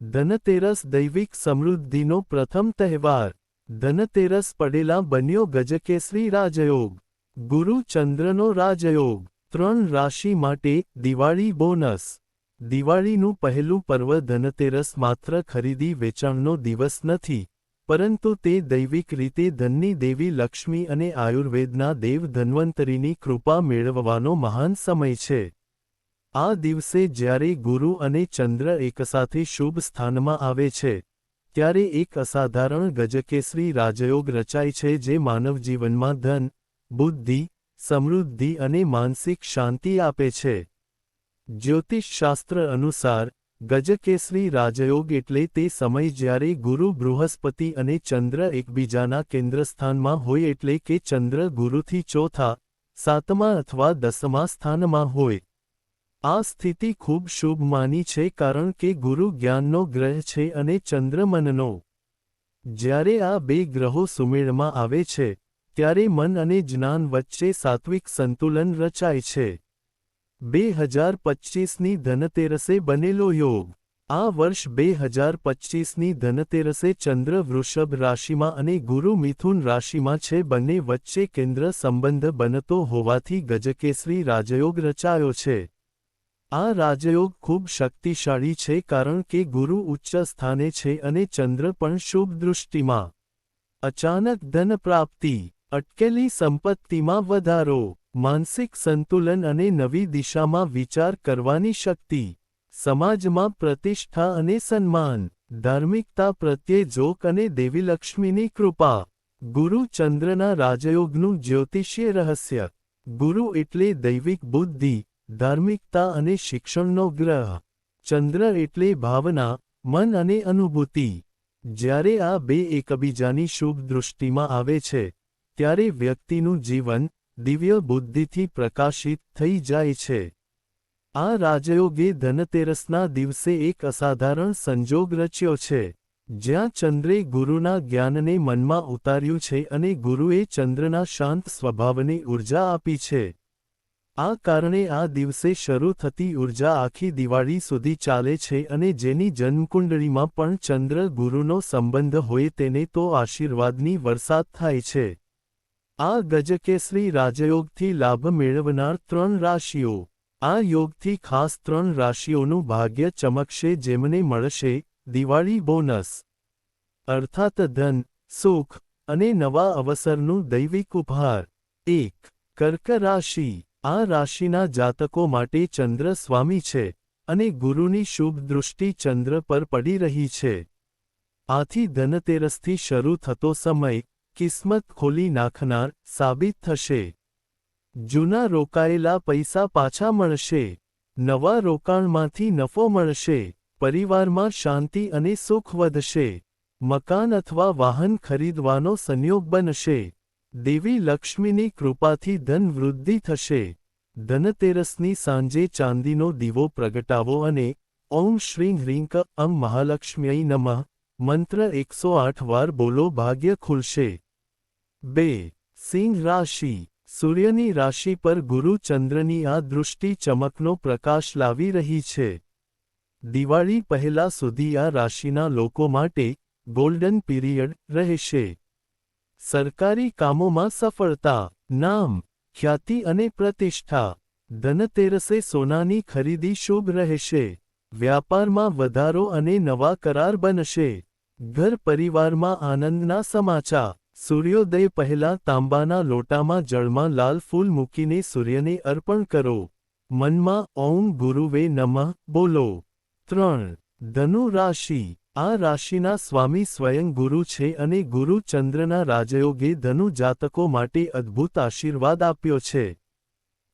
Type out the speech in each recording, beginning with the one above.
ધનતેરસ દૈવિક સમૃદ્ધિનો પ્રથમ તહેવાર. ધનતેરસ પડેલા બન્યો ગજકેસરી રાજયોગ. ગુરુ ચંદ્રનો રાજયોગ. 3 રાશિ માટે દિવાળી બોનસ. દિવાળીનું પહેલું પર્વ ધનતેરસ માત્ર ખરીદી વેચાણનો દિવસ નથી, પરંતુ તે દૈવિક રીતે ધનની દેવી લક્ષ્મી અને આયુર્વેદના દેવ ધન્વંતરીની કૃપા મેળવવાનો મહાન સમય છે. આ દિવસે જ્યારે ગુરુ અને ચંદ્ર એકસાથે શુભ સ્થાનમાં આવે છે, ત્યારે એક અસાધારણ ગજકેસરી રાજયોગ રચાય છે જે માનવજીવનમાં ધન, બુદ્ધિ, સમૃદ્ધિ અને માનસિક શાંતિ આપે છે. જ્યોતિષશાસ્ત્ર અનુસાર, ગજકેસરી રાજયોગ એટલે તે સમય જ્યારે ગુરુ બૃહસ્પતિ અને ચંદ્ર એકબીજાના કેન્દ્રસ્થાનમાં હોય, એટલે કે ચંદ્ર ગુરુથી ચોથા, સાતમા અથવા દસમા સ્થાનમાં હોય. આ સ્થિતિ ખૂબ શુભ માની છે કારણ કે ગુરુ જ્ઞાનનો ગ્રહ છે અને ચંદ્ર મનનો. જ્યારે આ બે ગ્રહો સુમેળમાં આવે છે, ત્યારે મન અને જ્ઞાન વચ્ચે સાત્વિક સંતુલન રચાય છે. 2025ની ધનતેરસે બનેલો યોગ. આ વર્ષ 2025ની ધનતેરસે ચંદ્ર વૃષભ રાશિમાં અને ગુરુ મિથુન રાશિમાં છે. બંને વચ્ચે કેન્દ્ર સંબંધ બનતો હોવાથી ગજકેસરી રાજયોગ રચાયો છે. આ રાજયોગ ખૂબ શક્તિશાળી છે કારણ કે ગુરુ ઉચ્ચ સ્થાને છે અને ચંદ્ર પણ શુભ દૃષ્ટિમાં. અચાનક ધન પ્રાપ્તિ, અટકેલી સંપત્તિમાં વધારો, માનસિક સંતુલન અને નવી દિશામાં વિચાર કરવાની શક્તિ, સમાજમાં પ્રતિષ્ઠા અને સન્માન, ધાર્મિકતા પ્રત્યે ઝોક અને દેવી લક્ષ્મીની કૃપા. ગુરુ ચંદ્રના રાજયોગનું જ્યોતિષીય રહસ્ય. ગુરુ એટલે દૈવિક બુદ્ધિ, ધાર્મિકતા અને શિક્ષણનો ગ્રહ. ચંદ્ર એટલે ભાવના, મન અને અનુભૂતિ. જ્યારે આ બે એકબીજાની શુભ દૃષ્ટિમાં આવે છે, ત્યારે વ્યક્તિનું જીવન દિવ્ય બુદ્ધિથી પ્રકાશિત થઈ જાય છે. આ રાજયોગે ધનતેરસના દિવસે એક અસાધારણ સંજોગ રચ્યો છે, જ્યાં ચંદ્રે ગુરુના જ્ઞાનને મનમાં ઉતાર્યું છે અને ગુરુએ ચંદ્રના શાંત સ્વભાવને ઊર્જા આપી છે. આ કારણે આ દિવસે શરૂ થતી ઊર્જા આખી દિવાળી સુધી ચાલે છે અને જેની જન્મકુંડળીમાં પણ ચંદ્ર ગુરુનો સંબંધ હોય તેને તો આશીર્વાદની વરસાદ થાય છે. આ ગજકેસરી રાજયોગથી લાભ મેળવનાર 3 રાશિઓ. આ યોગથી ખાસ 3 રાશિઓનું ભાગ્ય ચમકશે જેમને મળશે દિવાળી બોનસ, અર્થાત ધન, સુખ અને નવા અવસરનું દૈવિક ઉપહાર. 1. કર્ક રાશિ. આ રાશિના જાતકો માટે ચંદ્ર સ્વામી છે, અને ગુરુની શુભ દૃષ્ટિ ચંદ્ર પર પડી રહી છે. આથી ધનતેરસથી શરૂ થતો સમય કિસ્મત ખોલી નાખનાર સાબિત થશે. જૂના રોકાયેલા પૈસા પાછા મળશે. નવા રોકાણમાંથી નફો મળશે. પરિવારમાં શાંતિ અને સુખ વધશે. મકાન અથવા વાહન ખરીદવાનો સંયોગ બનશે. દેવી લક્ષ્મીની કૃપાથી ધન વૃદ્ધિ થશે. ધનતેરસની સાંજે ચાંદીનો દીવો પ્રગટાવો અને ઓમ શ્રીં હ્રીં અં મહાલક્ષ્મ્યૈ નમઃ મંત્ર 108 વાર બોલો, ભાગ્ય ખુલશે. 2. સિંહ રાશિ. સૂર્યની રાશિ પર ગુરુ ચંદ્રની આ દૃષ્ટિ ચમકનો પ્રકાશ લાવી રહી છે. દિવાળી પહેલા સુધી આ રાશિના લોકો માટે ગોલ્ડન પીરિયડ રહેશે. સરકારી કામોમાં સફળતા, નામ, ખ્યાતિ અને પ્રતિષ્ઠા. ધનતેરસે સોનાની ખરીદી શુભ રહેશે. વ્યાપારમાં વધારો અને નવા કરાર બનશે. ઘર પરિવારમાં આનંદના સમાચાર. સૂર્યોદય પહેલા તાંબાના લોટામાં જળમાં લાલ ફૂલ મૂકીને સૂર્યને અર્પણ કરો. મનમાં ઓમ ગુરુવે નમઃ બોલો. 3. ધનુ રાશિ. આ રાશિના સ્વામી સ્વયં ગુરુ છે અને ગુરુ ચંદ્રના રાજયોગે ધનુ જાતકો માટે અદ્ભુત આશીર્વાદ આપ્યો છે.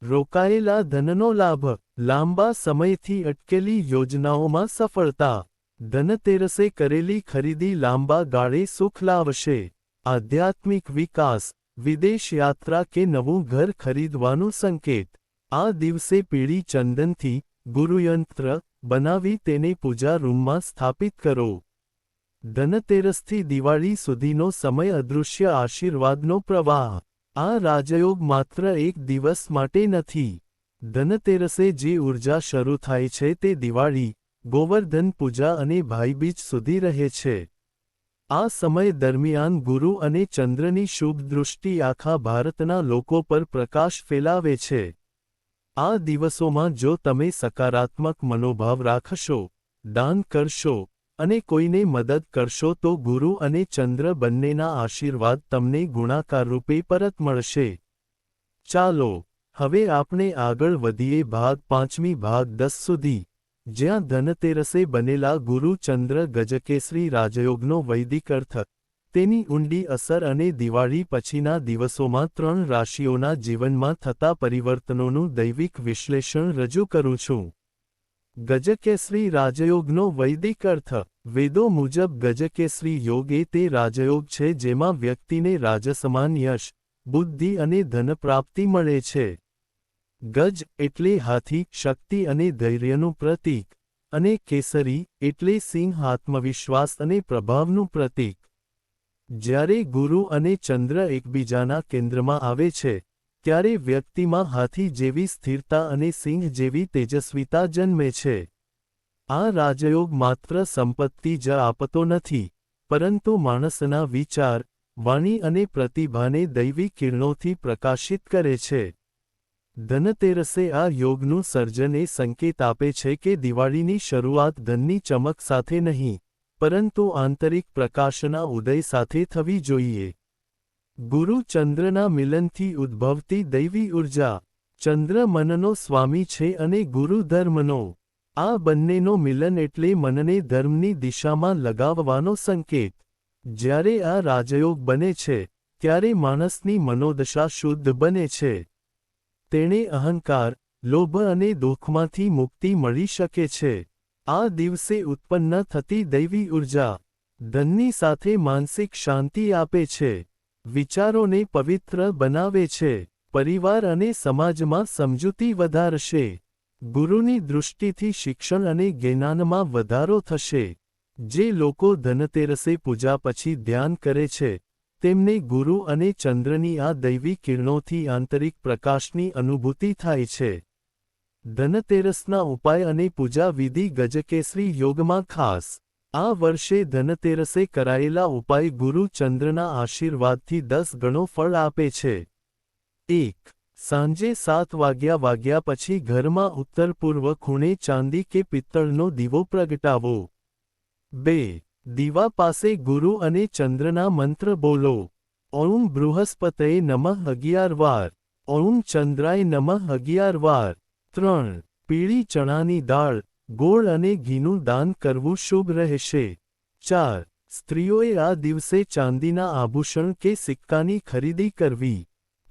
રોકાયેલા ધનનો લાભ, લાંબા સમયથી અટકેલી યોજનાઓમાં સફળતા. ધનતેરસે કરેલી ખરીદી લાંબા ગાળે સુખ લાવશે. આધ્યાત્મિક વિકાસ, વિદેશ યાત્રા કે નવું ઘર ખરીદવાનું સંકેત. આ દિવસે પીળી ચંદનથી ગુરુયંત્ર બનાવી તેને પૂજા રૂમમાં સ્થાપિત કરો. ધનતેરસથી દિવાળી સુધીનો સમય અદૃશ્ય આશીર્વાદનો પ્રવાહ. આ રાજયોગ માત્ર એક દિવસ માટે નથી. ધનતેરસે જે ઊર્જા શરૂ થાય છે તે દિવાળી, ગોવર્ધન પૂજા અને ભાઈબીજ સુધી રહે છે. આ સમય દરમિયાન ગુરુ અને ચંદ્રની શુભ દૃષ્ટિ આખા ભારતના લોકો પર પ્રકાશ ફેલાવે છે. આ દિવસોમાં જો તમે સકારાત્મક મનોભાવ રાખશો, દાન કરશો અને કોઈને મદદ કરશો તો ગુરુ અને ચંદ્ર બંનેના આશીર્વાદ તમને ગુણાકાર રૂપે પરત મળશે. ચાલો હવે આપણે આગળ વધીએ ભાગ 5મી ભાગ 10 સુધી, જ્યાં ધનતેરસે બનેલા ગુરુ ચંદ્ર ગજકેસરી રાજયોગનો વૈદિક અર્થ, તેની ઊંડી અસર અને દિવાળી પછીના દિવસોમાં 3 રાશિઓના જીવનમાં થતા પરિવર્તનોનું દૈવિક વિશ્લેષણ રજૂ કરું છું. ગજકેસરી રાજયોગનો વૈદિક અર્થ. વેદો મુજબ ગજકેસરી યોગ એ તે રાજયોગ છે જેમાં વ્યક્તિને રાજસમાન યશ, બુદ્ધિ અને ધનપ્રાપ્તિ મળે છે. ગજ એટલે હાથી, શક્તિ અને ધૈર્યનું પ્રતીક, અને કેસરી એટલે સિંહ, આત્મવિશ્વાસ અને પ્રભાવનું પ્રતીક. જ્યારે ગુરુ અને ચંદ્ર એકબીજાના કેન્દ્રમાં આવે છે, ત્યારે વ્યક્તિમાં હાથી જેવી સ્થિરતા અને સિંહ જેવી તેજસ્વીતા જન્મે છે. આ રાજયોગ માત્ર સંપત્તિ જ આપતો નથી, પરંતુ માણસના વિચાર, વાણી અને પ્રતિભાને દૈવી કિરણોથી પ્રકાશિત કરે છે. ધનતેરસે આ યોગનું સર્જન એ સંકેત આપે છે કે દિવાળીની શરૂઆત ધનની ચમક સાથે નહીં, પરંતુ આંતરિક પ્રકાશના ઉદય સાથે થવી જોઈએ. ગુરુ ચંદ્રના મિલનથી ઉદ્ભવતી દૈવી ઉર્જા. ચંદ્ર મનનો સ્વામી છે અને ગુરુ ધર્મનો. આ બંનેનો મિલન એટલે મનને ધર્મની દિશામાં લગાવવાનો સંકેત. જ્યારે આ રાજયોગ બને છે, ત્યારે માણસની મનોદશા શુદ્ધ બને છે. તેણે અહંકાર, લોભ અને દુઃખમાંથી મુક્તિ મળી શકે છે. આ દિવસે ઉત્પન્ન થતી દૈવી ઉર્જા ધનની સાથે માનસિક શાંતિ આપે છે, વિચારોને પવિત્ર બનાવે છે, પરિવાર અને સમાજમાં સમજૂતી વધારશે. ગુરુની દૃષ્ટિથી શિક્ષણ અને જ્ઞાનમાં વધારો થશે. જે લોકો ધનતેરસે પૂજા પછી ધ્યાન કરે છે, તેમને ગુરુ અને ચંદ્રની આ દૈવી કિરણોથી આંતરિક પ્રકાશની અનુભૂતિ થાય છે. ધનતેરસના ઉપાય અને પૂજા વિધિ. ગજકેસરી યોગમાં ખાસ. આ વર્ષે ધનતેરસે કરાયેલા ઉપાય ગુરુ ચંદ્રના આશીર્વાદથી 10 ગણો ફળ આપે છે. 1. સાંજે 7 વાગ્યા પછી ઘરમાં ઉત્તર પૂર્વ ખૂણે ચાંદી કે પિત્તળનો દીવો પ્રગટાવો. 2. દીવા પાસે ગુરુ અને ચંદ્રના મંત્ર બોલો. ઓમ બૃહસ્પતયે નમઃ 11 વાર. ઓમ ચંદ્રાય નમઃ 11 વાર. 3. પીળી ચણાની દાળ, ગોળ અને ઘીનું દાન કરવું શુભ રહેશે. 4. સ્ત્રીઓએ આ દિવસે ચાંદીના આભૂષણ કે સિક્કાની ખરીદી કરવી.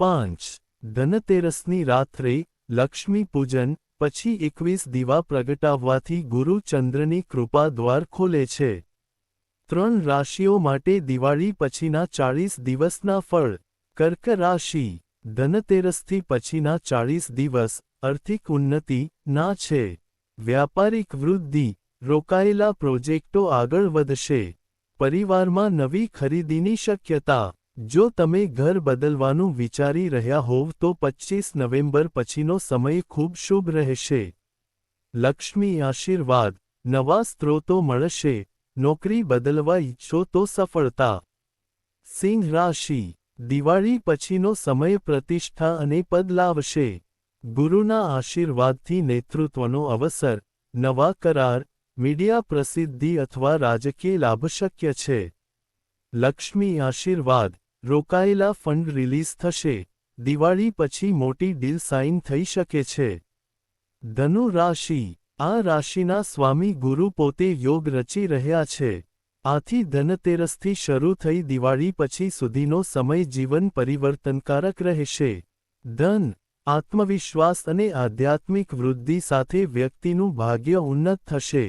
5. ધનતેરસની રાત્રે, લક્ષ્મી પૂજન પછી 21 દીવા પ્રગટાવવાથી ગુરુ ચંદ્રની કૃપા દ્વાર ખોલે છે. 3 રાશિઓ માટે દિવાળી પછીના 40 દિવસના ફળ. કર્ક રાશિ. ધનતેરસથી પછીના 40 દિવસ આર્થિક ઉન્નતિ ના છે. વ્યાપારિક વૃદ્ધિ, રોકાયેલા પ્રોજેક્ટો આગળ વધશે. પરિવારમાં નવી ખરીદીની શક્યતા. જો તમે ઘર બદલવાનું વિચારી રહ્યા હોવ તો 25 નવેમ્બર પછીનો સમય ખૂબ શુભ રહેશે. લક્ષ્મી આશીર્વાદ, નવા સ્ત્રોતો મળશે. નોકરી બદલવા ઈચ્છો તો સફળતા. સિંહ રાશિ. દિવાળી પછીનો સમય પ્રતિષ્ઠા અને પદ લાવશે. ગુરુના આશીર્વાદથી નેતૃત્વનો અવસર, નવા કરાર, મીડિયા પ્રસિદ્ધિ અથવા રાજકીય લાભ શક્ય છે. લક્ષ્મી આશીર્વાદ, રોકાયેલા ફંડ રિલીઝ થશે. દિવાળી પછી મોટી ડીલ સાઇન થઈ શકે છે. ધનુ રાશિ. આ રાશિના સ્વામી ગુરુ પોતે યોગ રચી રહ્યા છે. આથી ધનતેરસથી શરૂ થઈ દિવાળી પછી સુધીનો સમય જીવન પરિવર્તનકારક રહેશે. ધન, આત્મવિશ્વાસ અને આધ્યાત્મિક વૃદ્ધિ સાથે વ્યક્તિનું ભાગ્ય ઉન્નત થશે.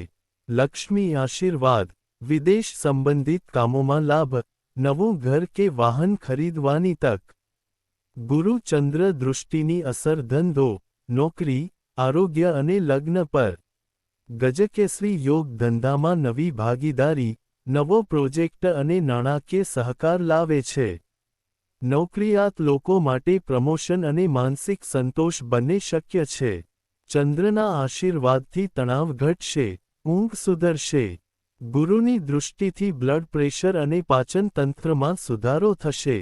લક્ષ્મી આશીર્વાદ, વિદેશ સંબંધિત કામોમાં લાભ, નવું ઘર કે વાહન ખરીદવાની તક. ગુરુ ચંદ્ર દૃષ્ટિની અસર ધંધો, નોકરી, આરોગ્ય અને લગ્ન પર. ગજકેસરી યોગ ધંધામાં નવી ભાગીદારી, નવો પ્રોજેક્ટ અને નાણાકીય સહકાર લાવે છે. નોકરિયાત લોકો માટે પ્રમોશન અને માનસિક સંતોષ બંને શક્ય છે. ચંદ્રના આશીર્વાદથી તણાવ ઘટશે. ઊંઘ સુધરશે. ગુરુની દૃષ્ટિથી બ્લડ પ્રેશર અને પાચન તંત્રમાં સુધારો થશે.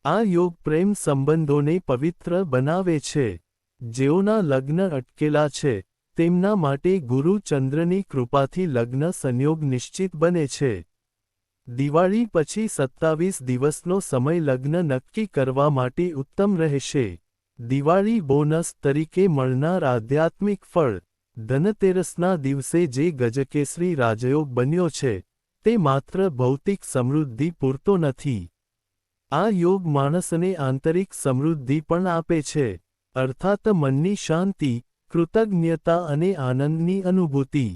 આ યોગ પ્રેમ સંબંધોને પવિત્ર બનાવે છે. જેઓના લગ્ન અટકેલા છે, તેમના માટે ગુરુ ચંદ્રની કૃપાથી લગ્ન સંયોગ નિશ્ચિત બને છે. દિવાળી પછી 27 દિવસનો સમય લગ્ન નક્કી કરવા માટે ઉત્તમ રહેશે. દિવાળી બોનસ તરીકે મળનાર આધ્યાત્મિક ફળ. ધનતેરસના દિવસે જે ગજકેસરી રાજયોગ બન્યો છે, તે માત્ર ભૌતિક સમૃદ્ધિ પૂરતો નથી. આ યોગ માણસને આંતરિક સમૃદ્ધિ પણ આપે છે, અર્થાત મનની શાંતિ, કૃતજ્ઞતા અને આનંદની અનુભૂતિ.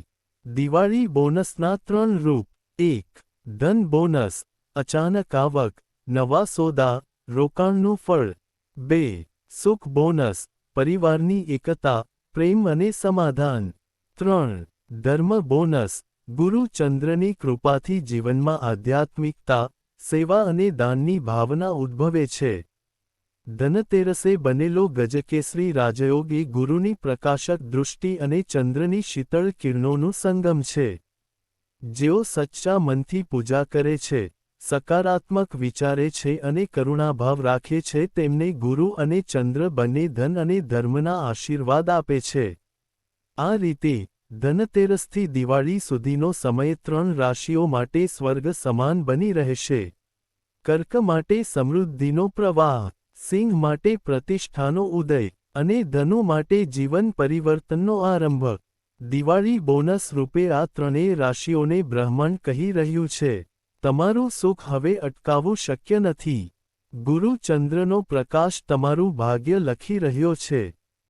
દિવાળી બોનસના 3 રૂપ. 1. ધન બોનસ, અચાનક આવક, નવા સોદા, રોકાણનું ફળ. 2. સુખ બોનસ, પરિવારની એકતા, પ્રેમ અને સમાધાન. 3. ધર્મ બોનસ, ગુરુ ચંદ્રની કૃપાથી જીવનમાં આધ્યાત્મિકતા, સેવા અને દાનની ભાવના ઉદ્ભવે છે. ધનતેરસે બનેલો ગજકેસરી રાજયોગ એ ગુરુની પ્રકાશક દૃષ્ટિ અને ચંદ્રની શીતળ કિરણોનું સંગમ છે. જેઓ સચ્ચા મનથી પૂજા કરે છે, સકારાત્મક વિચારે છે અને કરુણાભાવ રાખે છે, તેમને ગુરુ અને ચંદ્ર બંને ધન અને ધર્મના આશીર્વાદ આપે છે. આ રીતે ધનતેરસથી દિવાળી સુધીનો સમય 3 રાશિઓ માટે સ્વર્ગ સમાન બની રહેશે. કર્ક માટે સમૃદ્ધિનો પ્રવાહ, સિંહ માટે પ્રતિષ્ઠાનો ઉદય, અને ધનુ માટે જીવન પરિવર્તનનો આરંભ. દિવાળી બોનસ રૂપે આ ત્રણેય રાશિઓને બ્રહ્માંડ કહી રહ્યું છે, તમારું સુખ હવે અટકાવવું શક્ય નથી. ગુરુ ચંદ્રનો પ્રકાશ તમારું ભાગ્ય લખી રહ્યો છે.